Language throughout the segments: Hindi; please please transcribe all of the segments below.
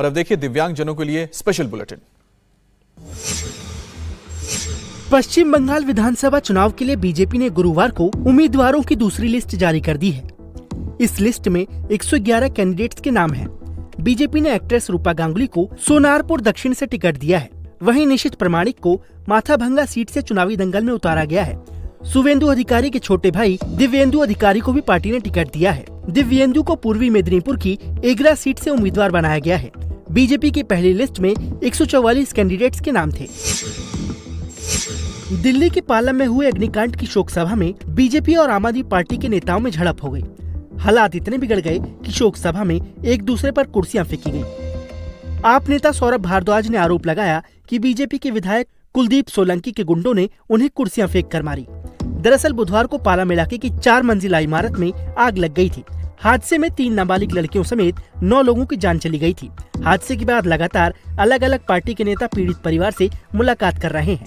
और अब देखिए दिव्यांग जनों के लिए स्पेशल बुलेटिन। पश्चिम बंगाल विधानसभा चुनाव के लिए बीजेपी ने गुरुवार को उम्मीदवारों की दूसरी लिस्ट जारी कर दी है। इस लिस्ट में 111 कैंडिडेट्स के नाम हैं। बीजेपी ने एक्ट्रेस रूपा गांगुली को सोनारपुर दक्षिण से टिकट दिया है। वहीं निशित प्रमाणिक को माथाभंगा सीट से चुनावी दंगल में उतारा गया है। शुभेंदु अधिकारी के छोटे भाई दिव्येंदु अधिकारी को भी पार्टी ने टिकट दिया है। दिव्येंदु को पूर्वी मेदिनीपुर की एगरा सीट से उम्मीदवार बनाया गया है। बीजेपी की पहली लिस्ट में 144 कैंडिडेट्स के नाम थे। दिल्ली के पालम में हुए अग्निकांड की शोक सभा में बीजेपी और आम आदमी पार्टी के नेताओं में झड़प हो गई। हालात इतने बिगड़ गए कि शोक सभा में एक दूसरे पर कुर्सियां फेंकी गई। आप नेता सौरभ भारद्वाज ने आरोप लगाया कि बीजेपी के विधायक कुलदीप सोलंकी के गुंडों ने उन्हें कुर्सियां फेंक कर मारी। दरअसल बुधवार को पालम इलाके की 4 मंजिला इमारत में आग लग गई थी। हादसे में 3 नाबालिग लड़कियों समेत 9 लोगों की जान चली गई थी। हादसे के बाद लगातार अलग अलग पार्टी के नेता पीड़ित परिवार से मुलाकात कर रहे हैं।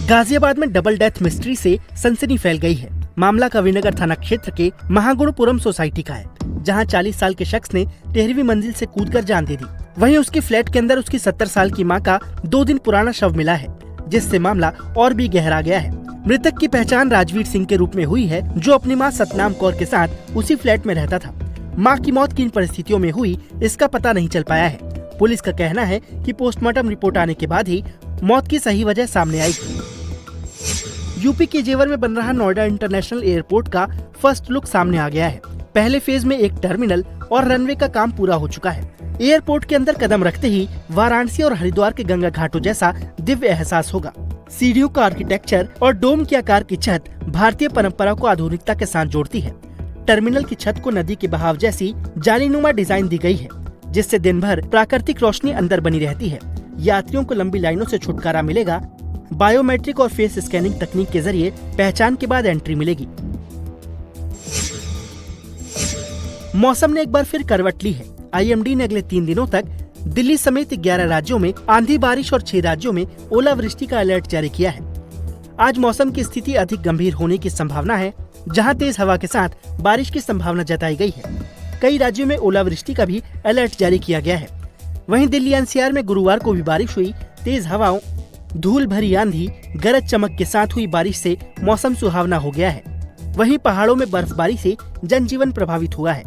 गाजियाबाद में डबल डेथ मिस्ट्री से सनसनी फैल गई है। मामला कविनगर थाना क्षेत्र के महागुणपुरम सोसाइटी का है, जहां 40 साल के शख्स ने 13वीं मंजिल से कूदकर जान दे दी। वहीं उसके फ्लैट के अंदर उसकी 70 साल की मां का 2 दिन पुराना शव मिला है, जिससे मामला और भी गहरा गया है। मृतक की पहचान राजवीर सिंह के रूप में हुई है, जो अपनी मां सतनाम कौर के साथ उसी फ्लैट में रहता था। मां की मौत किन परिस्थितियों में हुई, इसका पता नहीं चल पाया है। पुलिस का कहना है कि पोस्टमार्टम रिपोर्ट आने के बाद ही मौत की सही वजह सामने आई। यूपी के जेवर में बन रहा नोएडा इंटरनेशनल एयरपोर्ट का फर्स्ट लुक सामने आ गया है। पहले फेज में एक टर्मिनल और रनवे का काम पूरा हो चुका है। एयरपोर्ट के अंदर कदम रखते ही वाराणसी और हरिद्वार के गंगा घाटों जैसा दिव्य एहसास होगा। सीढ़ियों का आर्किटेक्चर और डोम के आकार की छत भारतीय परंपरा को आधुनिकता के साथ जोड़ती है। टर्मिनल की छत को नदी के बहाव जैसी जालीनुमा डिजाइन दी गई है, जिससे दिन भर प्राकृतिक रोशनी अंदर बनी रहती है। यात्रियों को लंबी लाइनों से छुटकारा मिलेगा। बायोमेट्रिक और फेस स्कैनिंग तकनीक के जरिए पहचान के बाद एंट्री मिलेगी। मौसम ने एक बार फिर करवट ली है। आईएमडी ने अगले 3 दिनों तक दिल्ली समेत 11 राज्यों में आंधी बारिश और 6 राज्यों में ओलावृष्टि का अलर्ट जारी किया है। आज मौसम की स्थिति अधिक गंभीर होने की संभावना है, जहां तेज हवा के साथ बारिश की संभावना जताई गई है। कई राज्यों में ओलावृष्टि का भी अलर्ट जारी किया गया है। वहीं दिल्ली एनसीआर में गुरुवार को भी बारिश हुई। तेज हवाओं, धूल भरी आंधी, गरज चमक के साथ हुई बारिश से मौसम सुहावना हो गया है। वहीं पहाड़ों में बर्फबारी से जनजीवन प्रभावित हुआ है।